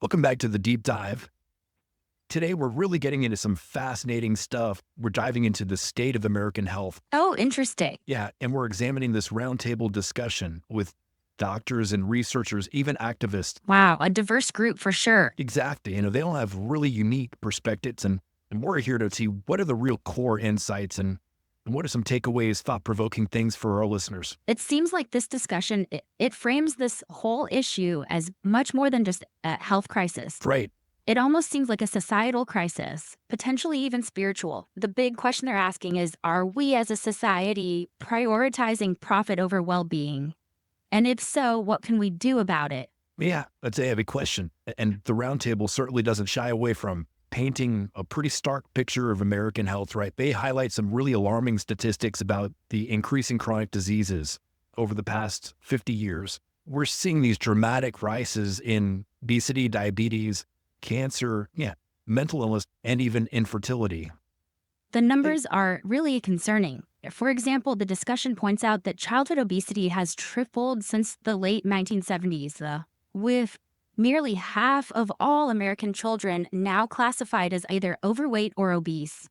Welcome back to the deep dive. Today, we're really getting into some fascinating stuff. We're diving into the state of American health. Oh, interesting. Yeah, and we're examining this roundtable discussion with doctors and researchers, even activists. Wow, a diverse group for sure. Exactly. They all have really unique perspectives, and we're here to see what are the real core insights and what are some takeaways, thought-provoking things for our listeners. It seems like this discussion, it frames this whole issue as much more than just a health crisis. Right. It almost seems like a societal crisis, potentially even spiritual. The big question they're asking is, are we as a society prioritizing profit over well-being? And if so, what can we do about it? Yeah, that's a heavy question. And the roundtable certainly doesn't shy away from painting a pretty stark picture of American health, right? They highlight some really alarming statistics about the increasing chronic diseases over the past 50 years. We're seeing these dramatic rises in obesity, diabetes, cancer, mental illness, and even infertility. The numbers are really concerning. For example, the discussion points out that childhood obesity has tripled since the late 1970s, with nearly half of all American children now classified as either overweight or obese.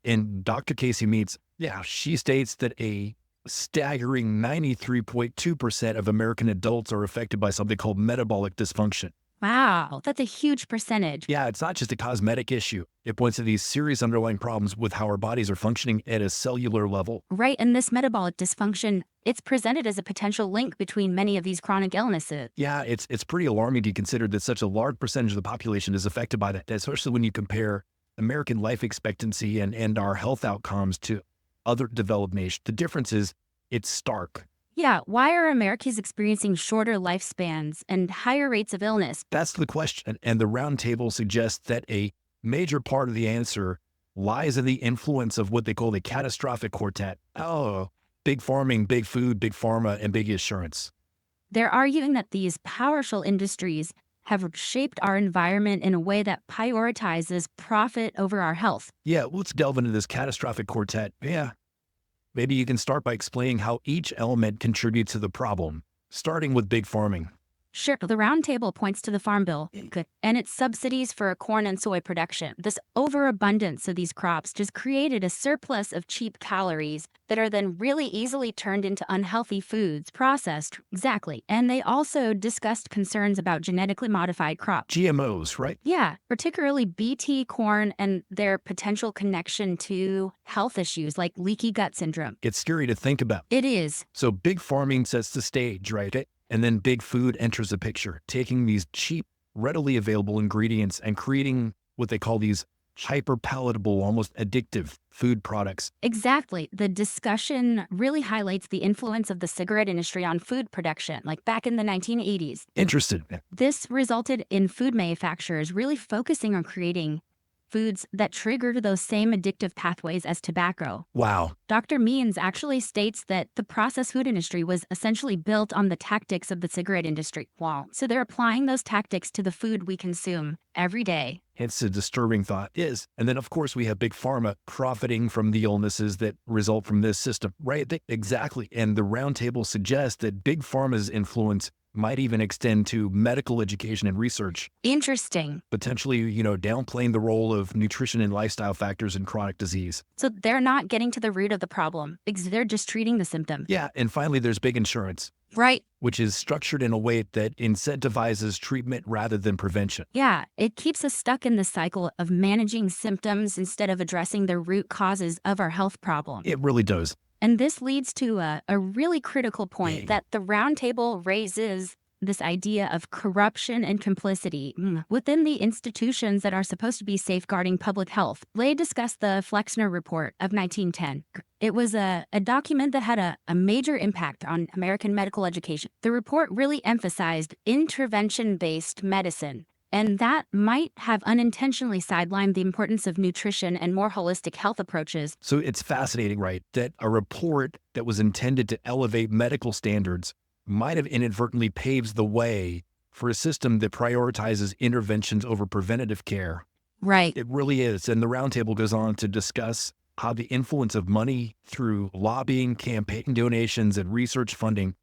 And Dr. Casey Meets, she states that a staggering 93.2% of American adults are affected by something called metabolic dysfunction. Wow, that's a huge percentage. Yeah, it's not just a cosmetic issue. It points to these serious underlying problems with how our bodies are functioning at a cellular level. Right, and this metabolic dysfunction, it's presented as a potential link between many of these chronic illnesses. Yeah, it's pretty alarming to consider that such a large percentage of the population is affected by that, especially when you compare American life expectancy and our health outcomes to other developed nations. The difference is it's stark. Yeah, why are Americans experiencing shorter lifespans and higher rates of illness? That's the question. And the roundtable suggests that a major part of the answer lies in the influence of what they call the catastrophic quartet. Oh, big farming, big food, big pharma, and big insurance. They're arguing that these powerful industries have shaped our environment in a way that prioritizes profit over our health. Yeah, let's delve into this catastrophic quartet. Yeah. Maybe you can start by explaining how each element contributes to the problem, starting with big farming. Sure, the roundtable points to the Farm Bill and its subsidies for corn and soy production. This overabundance of these crops just created a surplus of cheap calories that are then really easily turned into unhealthy foods, processed. Exactly. And they also discussed concerns about genetically modified crops. GMOs, right? Yeah, particularly BT corn and their potential connection to health issues like leaky gut syndrome. It's scary to think about. It is. So big farming sets the stage, right? And then big food enters the picture, taking these cheap, readily available ingredients and creating what they call these hyper-palatable, almost addictive food products. Exactly. The discussion really highlights the influence of the cigarette industry on food production, like back in the 1980s. Interesting. This resulted in food manufacturers really focusing on creating foods that trigger those same addictive pathways as tobacco. Wow. Dr. Means actually states that the processed food industry was essentially built on the tactics of the cigarette industry. Wow. So they're applying those tactics to the food we consume every day. It's a disturbing thought. Is. And then, of course, we have big pharma profiting from the illnesses that result from this system, right? Exactly. And the roundtable suggests that big pharma's influence might even extend to medical education and research. Interesting. Potentially, downplaying the role of nutrition and lifestyle factors in chronic disease. So they're not getting to the root of the problem because they're just treating the symptom. Yeah, and finally, there's big insurance. Right. Which is structured in a way that incentivizes treatment rather than prevention. Yeah, it keeps us stuck in the cycle of managing symptoms instead of addressing the root causes of our health problem. It really does. And this leads to a really critical point that the roundtable raises this idea of corruption and complicity within the institutions that are supposed to be safeguarding public health. Lay discussed the Flexner Report of 1910. It was a document that had a major impact on American medical education. The report really emphasized intervention-based medicine, and that might have unintentionally sidelined the importance of nutrition and more holistic health approaches. So it's fascinating, right, that a report that was intended to elevate medical standards might have inadvertently paved the way for a system that prioritizes interventions over preventative care. Right. It really is. And the roundtable goes on to discuss how the influence of money through lobbying, campaign donations, and research funding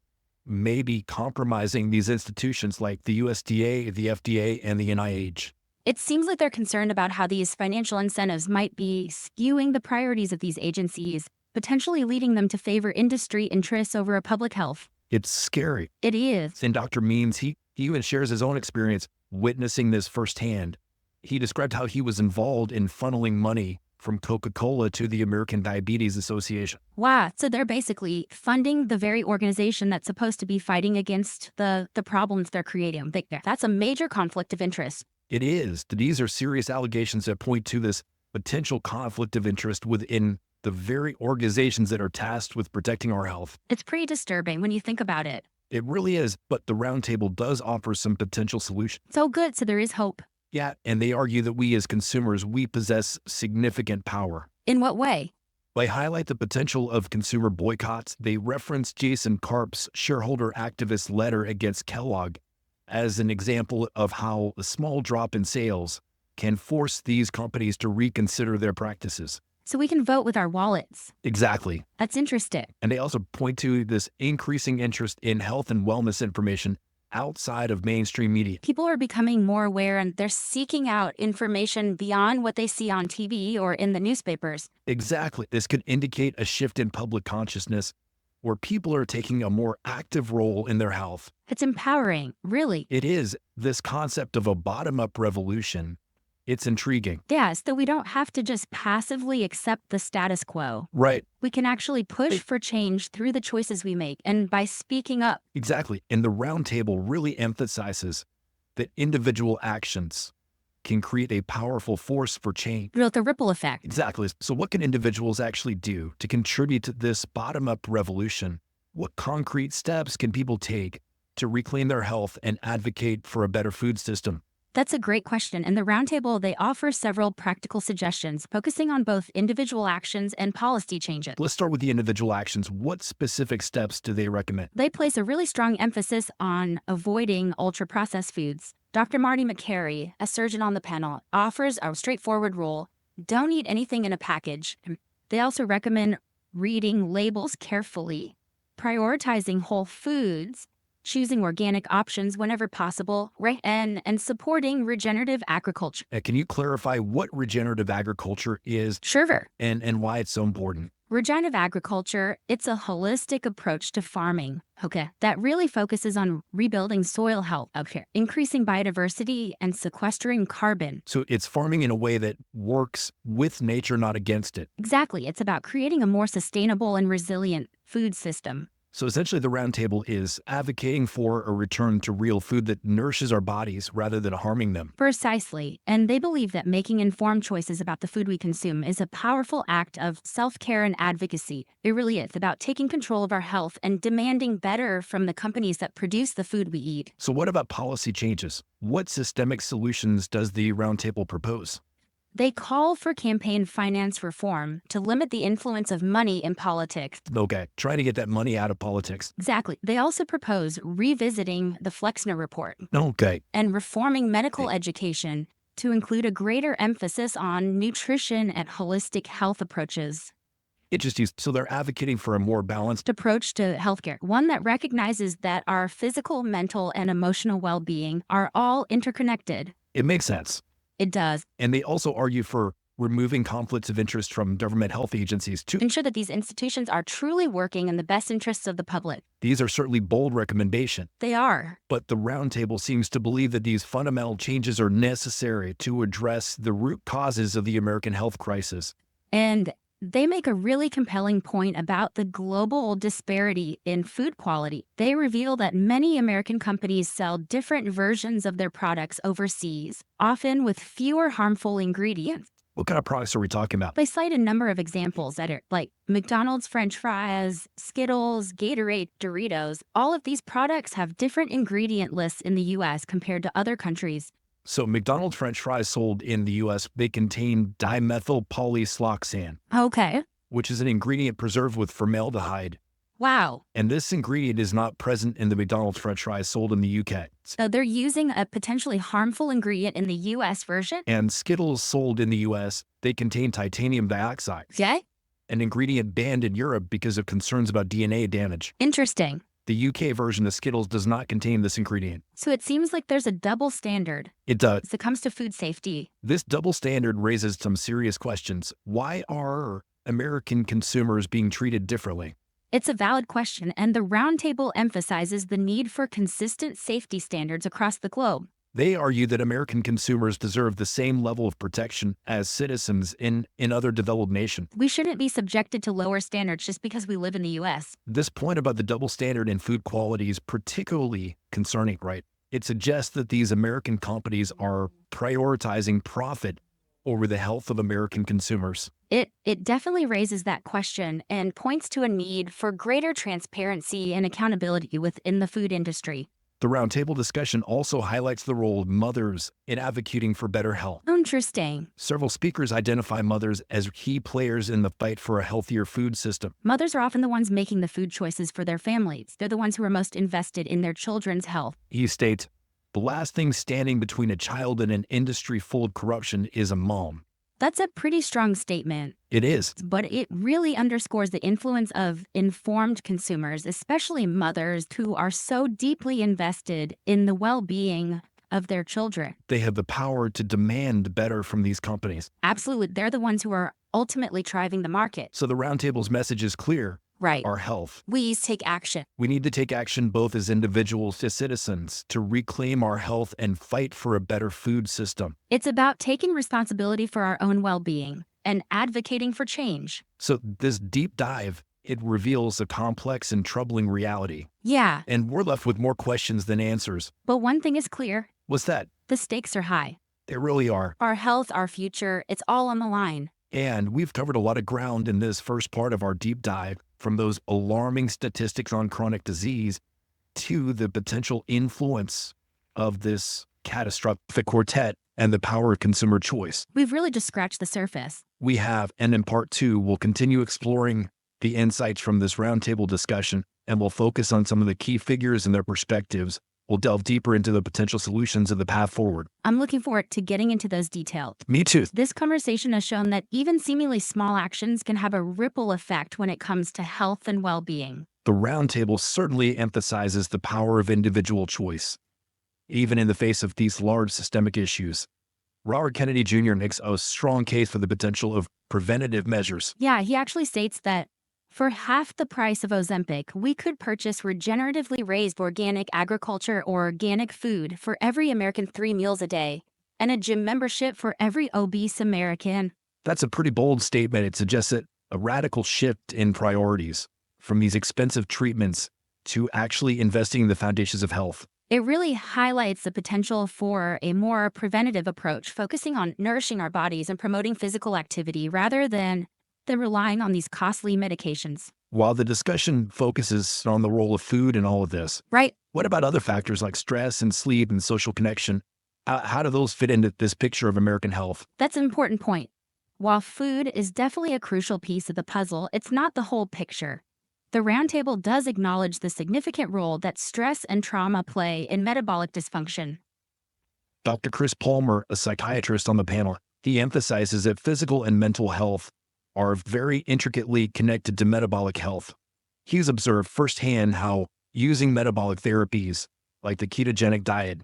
may be compromising these institutions like the USDA, the FDA, and the NIH. It seems like they're concerned about how these financial incentives might be skewing the priorities of these agencies, potentially leading them to favor industry interests over public health. It's scary. It is. And Dr. Means, he even shares his own experience witnessing this firsthand. He described how he was involved in funneling money from Coca-Cola to the American Diabetes Association. Wow. So they're basically funding the very organization that's supposed to be fighting against the problems they're creating. That's a major conflict of interest. It is. These are serious allegations that point to this potential conflict of interest within the very organizations that are tasked with protecting our health. It's pretty disturbing when you think about it. It really is, but the roundtable does offer some potential solutions. So good. So there is hope. Yeah, and they argue that we as consumers, we possess significant power. In what way? They highlight the potential of consumer boycotts. They reference Jason Karp's shareholder activist letter against Kellogg as an example of how a small drop in sales can force these companies to reconsider their practices. So we can vote with our wallets. Exactly. That's interesting. And they also point to this increasing interest in health and wellness information outside of mainstream media. People are becoming more aware and they're seeking out information beyond what they see on TV or in the newspapers. Exactly. This could indicate a shift in public consciousness where people are taking a more active role in their health. It's empowering, really. It is. This concept of a bottom-up revolution, it's intriguing. Yes, that we don't have to just passively accept the status quo. Right. We can actually push for change through the choices we make and by speaking up. Exactly. And the roundtable really emphasizes that individual actions can create a powerful force for change. The ripple effect. Exactly. So what can individuals actually do to contribute to this bottom-up revolution? What concrete steps can people take to reclaim their health and advocate for a better food system? That's a great question. And the roundtable, they offer several practical suggestions, focusing on both individual actions and policy changes. Let's start with the individual actions. What specific steps do they recommend? They place a really strong emphasis on avoiding ultra-processed foods. Dr. Marty McCary, a surgeon on the panel, offers a straightforward rule: don't eat anything in a package. They also recommend reading labels carefully, prioritizing whole foods, choosing organic options whenever possible, right? And supporting regenerative agriculture. Can you clarify what regenerative agriculture is? Sure. And why it's so important? Regenerative agriculture, it's a holistic approach to farming, that really focuses on rebuilding soil health, increasing biodiversity and sequestering carbon. So it's farming in a way that works with nature, not against it. Exactly. It's about creating a more sustainable and resilient food system. So essentially the roundtable is advocating for a return to real food that nourishes our bodies rather than harming them. Precisely. And they believe that making informed choices about the food we consume is a powerful act of self-care and advocacy. It really is about taking control of our health and demanding better from the companies that produce the food we eat. So what about policy changes? What systemic solutions does the roundtable propose? They call for campaign finance reform to limit the influence of money in politics. Okay, try to get that money out of politics. Exactly. They also propose revisiting the Flexner Report. Okay. And reforming medical education to include a greater emphasis on nutrition and holistic health approaches. Interesting. So they're advocating for a more balanced approach to healthcare, one that recognizes that our physical, mental, and emotional well-being are all interconnected. It makes sense. It does. And they also argue for removing conflicts of interest from government health agencies to ensure that these institutions are truly working in the best interests of the public. These are certainly bold recommendations. They are. But the roundtable seems to believe that these fundamental changes are necessary to address the root causes of the American health crisis. And they make a really compelling point about the global disparity in food quality. They reveal that many American companies sell different versions of their products overseas, often with fewer harmful ingredients. What kind of products are we talking about? They cite a number of examples that are like McDonald's French fries, Skittles, Gatorade, Doritos. All of these products have different ingredient lists in the U.S. compared to other countries. So McDonald's French fries sold in the U.S., they contain dimethyl polysiloxane. Okay. Which is an ingredient preserved with formaldehyde. Wow. And this ingredient is not present in the McDonald's French fries sold in the UK. So they're using a potentially harmful ingredient in the U.S. version? And Skittles sold in the U.S., they contain titanium dioxide. Okay. An ingredient banned in Europe because of concerns about DNA damage. Interesting. The UK version of Skittles does not contain this ingredient. So it seems like there's a double standard It does. as it comes to food safety. This double standard raises some serious questions. Why are American consumers being treated differently? It's a valid question, and the roundtable emphasizes the need for consistent safety standards across the globe. They argue that American consumers deserve the same level of protection as citizens in other developed nations. We shouldn't be subjected to lower standards just because we live in the U.S. This point about the double standard in food quality is particularly concerning, right? It suggests that these American companies are prioritizing profit over the health of American consumers. It definitely raises that question and points to a need for greater transparency and accountability within the food industry. The roundtable discussion also highlights the role of mothers in advocating for better health. Interesting. Several speakers identify mothers as key players in the fight for a healthier food system. Mothers are often the ones making the food choices for their families. They're the ones who are most invested in their children's health. He states, "The last thing standing between a child and an industry full of corruption is a mom." That's a pretty strong statement, It is. but it really underscores the influence of informed consumers, especially mothers who are so deeply invested in the well-being of their children. They have the power to demand better from these companies. Absolutely, they're the ones who are ultimately driving the market. So the roundtable's message is clear. Right. Our health. We take action. We need to take action both as individuals as citizens to reclaim our health and fight for a better food system. It's about taking responsibility for our own well-being and advocating for change. So this deep dive, it reveals a complex and troubling reality. Yeah, And we're left with more questions than answers. but one thing is clear. What's that? The stakes are high. They really are. Our health, our future, it's all on the line. And we've covered a lot of ground in this first part of our deep dive, from those alarming statistics on chronic disease to the potential influence of this catastrophic quartet and the power of consumer choice. We've really just scratched the surface. We have, and in part two, we'll continue exploring the insights from this roundtable discussion, and we'll focus on some of the key figures and their perspectives. We'll delve deeper into the potential solutions of the path forward. I'm looking forward to getting into those details. Me too. This conversation has shown that even seemingly small actions can have a ripple effect when it comes to health and well-being. The roundtable certainly emphasizes the power of individual choice, even in the face of these large systemic issues. Robert Kennedy Jr. makes a strong case for the potential of preventative measures. Yeah, he actually states that for half the price of Ozempic, we could purchase regeneratively raised organic agriculture or organic food for every American 3 meals a day, and a gym membership for every obese American. That's a pretty bold statement. It suggests that a radical shift in priorities from these expensive treatments to actually investing in the foundations of health. It really highlights the potential for a more preventative approach, focusing on nourishing our bodies and promoting physical activity rather than relying on these costly medications. While the discussion focuses on the role of food in all of this, Right. what about other factors like stress and sleep and social connection? How do those fit into this picture of American health? That's an important point. While food is definitely a crucial piece of the puzzle, it's not the whole picture. The roundtable does acknowledge the significant role that stress and trauma play in metabolic dysfunction. Dr. Chris Palmer, a psychiatrist on the panel, he emphasizes that physical and mental health are very intricately connected to metabolic health. He's observed firsthand how using metabolic therapies, like the ketogenic diet,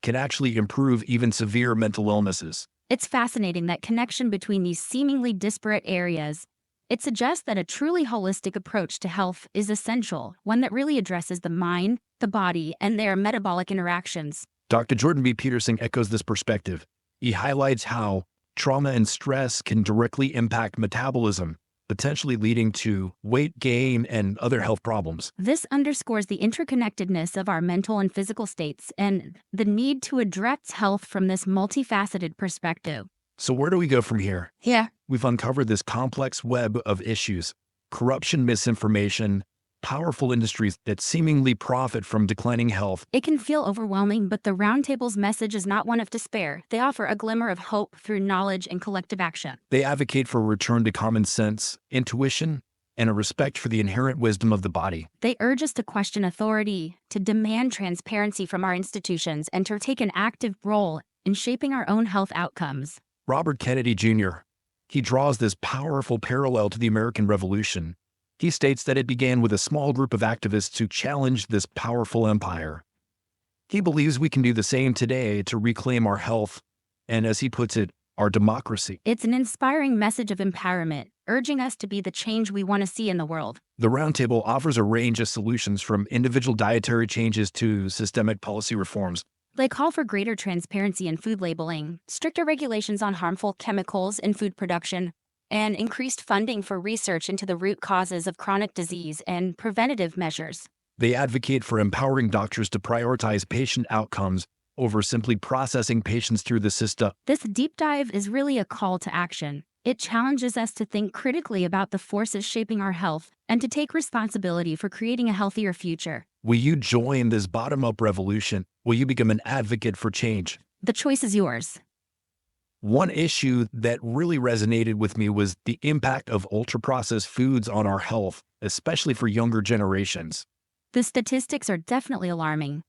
can actually improve even severe mental illnesses. It's fascinating that connection between these seemingly disparate areas. It suggests that a truly holistic approach to health is essential, one that really addresses the mind, the body, and their metabolic interactions. Dr. Jordan B. Peterson echoes this perspective. He highlights how trauma and stress can directly impact metabolism, potentially leading to weight gain and other health problems. This underscores the interconnectedness of our mental and physical states and the need to address health from this multifaceted perspective. So where do we go from here? Yeah. We've uncovered this complex web of issues: corruption, misinformation, powerful industries that seemingly profit from declining health. It can feel overwhelming, but the Roundtable's message is not one of despair. They offer a glimmer of hope through knowledge and collective action. They advocate for a return to common sense, intuition, and a respect for the inherent wisdom of the body. They urge us to question authority, to demand transparency from our institutions, and to take an active role in shaping our own health outcomes. Robert Kennedy Jr., he draws this powerful parallel to the American Revolution. He states that it began with a small group of activists who challenged this powerful empire. He believes we can do the same today to reclaim our health and, as he puts it, our democracy. It's an inspiring message of empowerment, urging us to be the change we want to see in the world. The roundtable offers a range of solutions from individual dietary changes to systemic policy reforms. They call for greater transparency in food labeling, stricter regulations on harmful chemicals in food production, and increased funding for research into the root causes of chronic disease and preventative measures. They advocate for empowering doctors to prioritize patient outcomes over simply processing patients through the system. This deep dive is really a call to action. It challenges us to think critically about the forces shaping our health and to take responsibility for creating a healthier future. Will you join this bottom-up revolution? Will you become an advocate for change? The choice is yours. One issue that really resonated with me was the impact of ultra-processed foods on our health, especially for younger generations. The statistics are definitely alarming.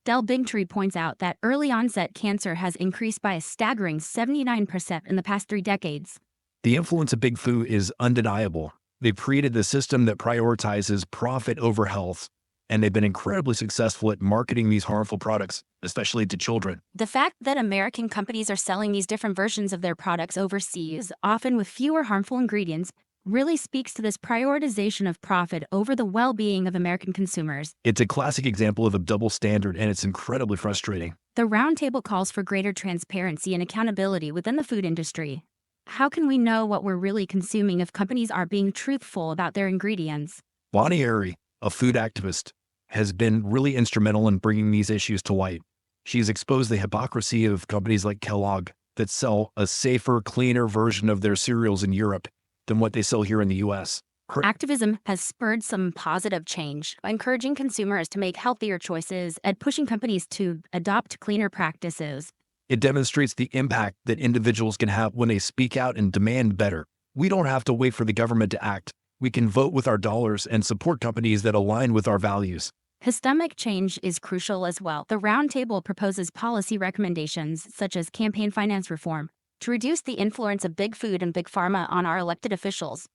Del Bigtree points out that early onset cancer has increased by a staggering 79% in the past 3 decades. The influence of big food is undeniable. They've created the system that prioritizes profit over health, and they've been incredibly successful at marketing these harmful products, especially to children. The fact that American companies are selling these different versions of their products overseas, often with fewer harmful ingredients, really speaks to this prioritization of profit over the well-being of American consumers. It's a classic example of a double standard, and it's incredibly frustrating. The roundtable calls for greater transparency and accountability within the food industry. How can we know what we're really consuming if companies are being truthful about their ingredients? Bonnie Airy, a food activist, has been really instrumental in bringing these issues to light. She's exposed the hypocrisy of companies like Kellogg that sell a safer, cleaner version of their cereals in Europe than what they sell here in the U.S. Her activism has spurred some positive change, encouraging consumers to make healthier choices and pushing companies to adopt cleaner practices. It demonstrates the impact that individuals can have when they speak out and demand better. We don't have to wait for the government to act. We can vote with our dollars and support companies that align with our values. Systemic change is crucial as well. The roundtable proposes policy recommendations, such as campaign finance reform, to reduce the influence of big food and big pharma on our elected officials.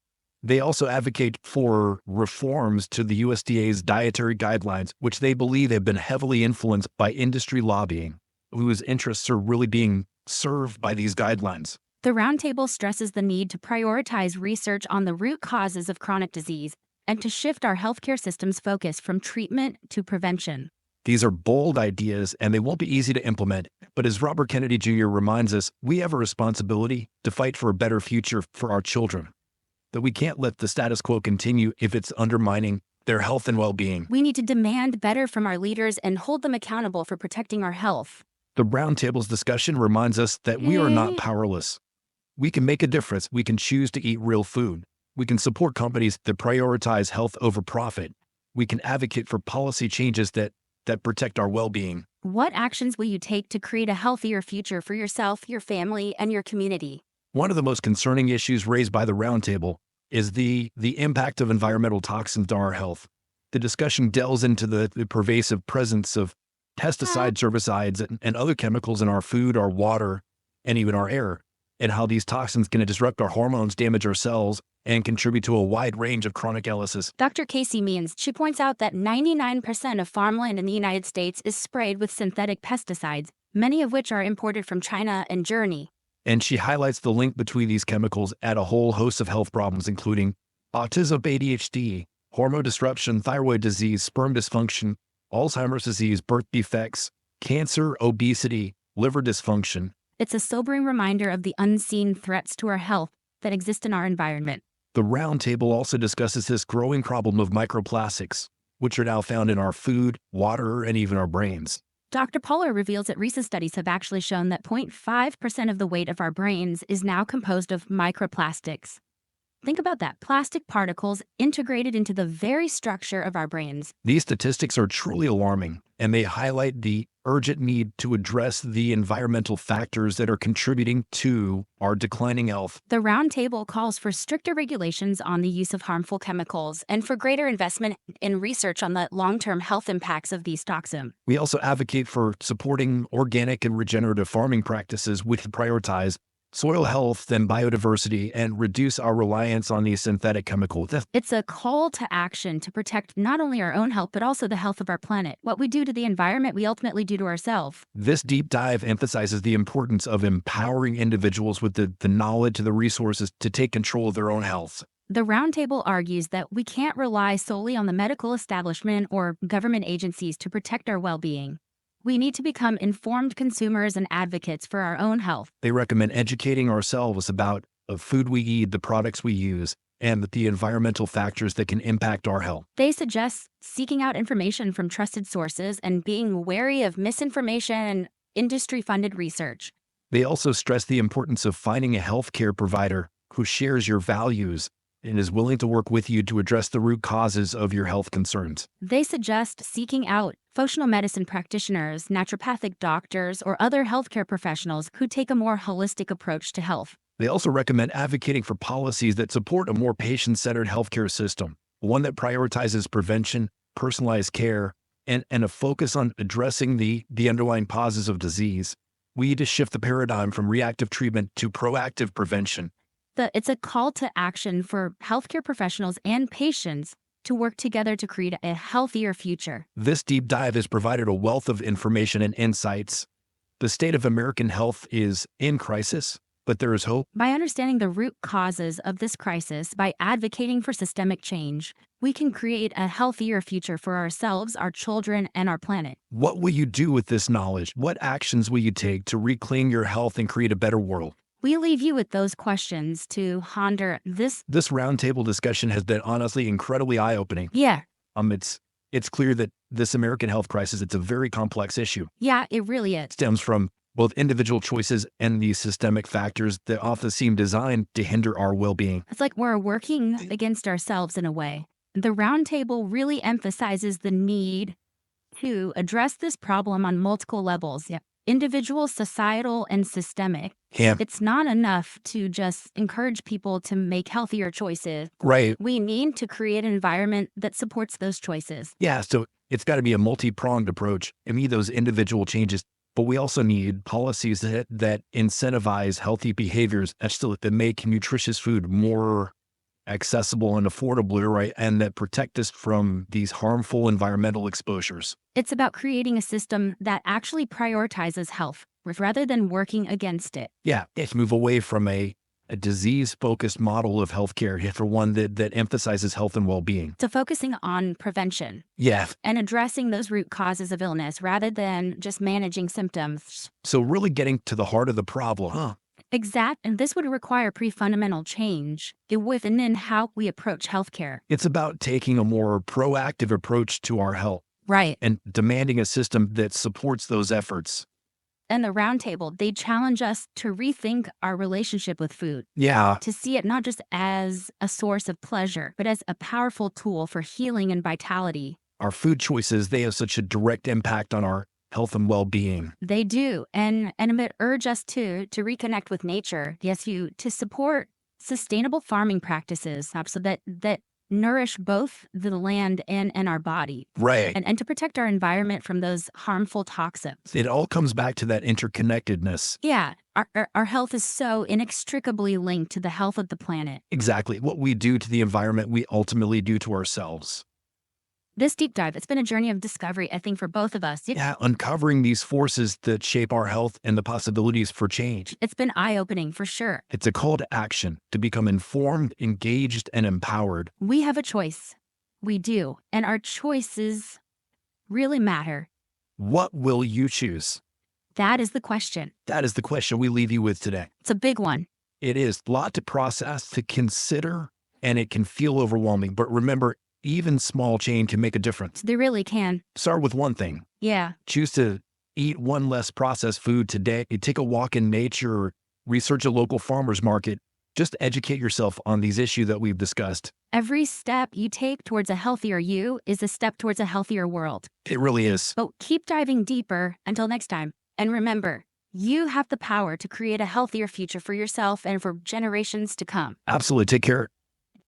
They also advocate for reforms to the USDA's dietary guidelines, which they believe have been heavily influenced by industry lobbying, whose interests are really being served by these guidelines. The roundtable stresses the need to prioritize research on the root causes of chronic disease and to shift our healthcare system's focus from treatment to prevention. These are bold ideas, and they won't be easy to implement. But as Robert Kennedy Jr. reminds us, we have a responsibility to fight for a better future for our children. That we can't let the status quo continue if it's undermining their health and well-being. We need to demand better from our leaders and hold them accountable for protecting our health. The roundtable's discussion reminds us that we are not powerless. We can make a difference. We can choose to eat real food. We can support companies that prioritize health over profit. We can advocate for policy changes that protect our well-being. What actions will you take to create a healthier future for yourself, your family, and your community? One of the most concerning issues raised by the roundtable is the impact of environmental toxins on our health. The discussion delves into the pervasive presence of pesticides, herbicides, and other chemicals in our food, our water, and even our air, and how these toxins can disrupt our hormones, damage our cells, and contribute to a wide range of chronic illnesses. Dr. Casey Means, she points out that 99% of farmland in the United States is sprayed with synthetic pesticides, many of which are imported from China and Germany. And she highlights the link between these chemicals and a whole host of health problems, including autism, ADHD, hormone disruption, thyroid disease, sperm dysfunction, Alzheimer's disease, birth defects, cancer, obesity, liver dysfunction. It's a sobering reminder of the unseen threats to our health that exist in our environment. The roundtable also discusses this growing problem of microplastics, which are now found in our food, water, and even our brains. Dr. Poehler reveals that recent studies have actually shown that 0.5% of the weight of our brains is now composed of microplastics. Think about that, plastic particles integrated into the very structure of our brains. These statistics are truly alarming, and they highlight the urgent need to address the environmental factors that are contributing to our declining health. The roundtable calls for stricter regulations on the use of harmful chemicals and for greater investment in research on the long-term health impacts of these toxins. We also advocate for supporting organic and regenerative farming practices which prioritize soil health and biodiversity, and reduce our reliance on these synthetic chemicals. It's a call to action to protect not only our own health, but also the health of our planet. What we do to the environment, we ultimately do to ourselves. This deep dive emphasizes the importance of empowering individuals with the knowledge and the resources to take control of their own health. The roundtable argues that we can't rely solely on the medical establishment or government agencies to protect our well-being. We need to become informed consumers and advocates for our own health. They recommend educating ourselves about the food we eat, the products we use, and the environmental factors that can impact our health. They suggest seeking out information from trusted sources and being wary of misinformation and industry-funded research. They also stress the importance of finding a healthcare provider who shares your values and is willing to work with you to address the root causes of your health concerns. They suggest seeking out functional medicine practitioners, naturopathic doctors, or other healthcare professionals who take a more holistic approach to health. They also recommend advocating for policies that support a more patient-centered healthcare system, one that prioritizes prevention, personalized care, and a focus on addressing the underlying causes of disease. We need to shift the paradigm from reactive treatment to proactive prevention. It's a call to action for healthcare professionals and patients to work together to create a healthier future. This deep dive has provided a wealth of information and insights. The state of American health is in crisis, but there is hope. By understanding the root causes of this crisis, by advocating for systemic change, we can create a healthier future for ourselves, our children, and our planet. What will you do with this knowledge? What actions will you take to reclaim your health and create a better world? We leave you with those questions to ponder. This roundtable discussion has been honestly incredibly eye-opening. Yeah. It's clear that this American health crisis, it's a very complex issue. Yeah, it really is. It stems from both individual choices and these systemic factors that often seem designed to hinder our well-being. It's like we're working against ourselves in a way. The roundtable really emphasizes the need to address this problem on multiple levels. Yeah. Individual, societal, and systemic. Yeah. It's not enough to just encourage people to make healthier choices. Right. We need to create an environment that supports those choices. Yeah, so it's got to be a multi-pronged approach. I mean, those individual changes, but we also need policies that incentivize healthy behaviors that make nutritious food more accessible and affordable, right? And that protect us from these harmful environmental exposures. It's about creating a system that actually prioritizes health rather than working against it. Yeah, it's move away from a disease-focused model of healthcare for one that emphasizes health and well-being. To focusing on prevention. Yeah. And addressing those root causes of illness rather than just managing symptoms. So really getting to the heart of the problem, huh? And this would require pretty fundamental change within how we approach healthcare. It's about taking a more proactive approach to our health. Right. And demanding a system that supports those efforts. And the roundtable, they challenge us to rethink our relationship with food. Yeah. To see it not just as a source of pleasure, but as a powerful tool for healing and vitality. Our food choices, they have such a direct impact on our health and well-being. They do. And it urge us to reconnect with nature. Yes, to support sustainable farming practices so that nourish both the land and our body. Right. And to protect our environment from those harmful toxins. It all comes back to that interconnectedness. Yeah. Our health is so inextricably linked to the health of the planet. Exactly. What we do to the environment, we ultimately do to ourselves. This deep dive, it's been a journey of discovery, I think, for both of us. Yeah, uncovering these forces that shape our health and the possibilities for change. It's been eye-opening, for sure. It's a call to action, to become informed, engaged, and empowered. We have a choice. We do. And our choices really matter. What will you choose? That is the question. That is the question we leave you with today. It's a big one. It is a lot to process, to consider, and it can feel overwhelming. But remember, even small change can make a difference. They really can. Start with one thing. Yeah. Choose to eat one less processed food today. Take a walk in nature, or research a local farmer's market. Just educate yourself on these issues that we've discussed. Every step you take towards a healthier you is a step towards a healthier world. It really is. But keep diving deeper until next time. And remember, you have the power to create a healthier future for yourself and for generations to come. Absolutely. Take care.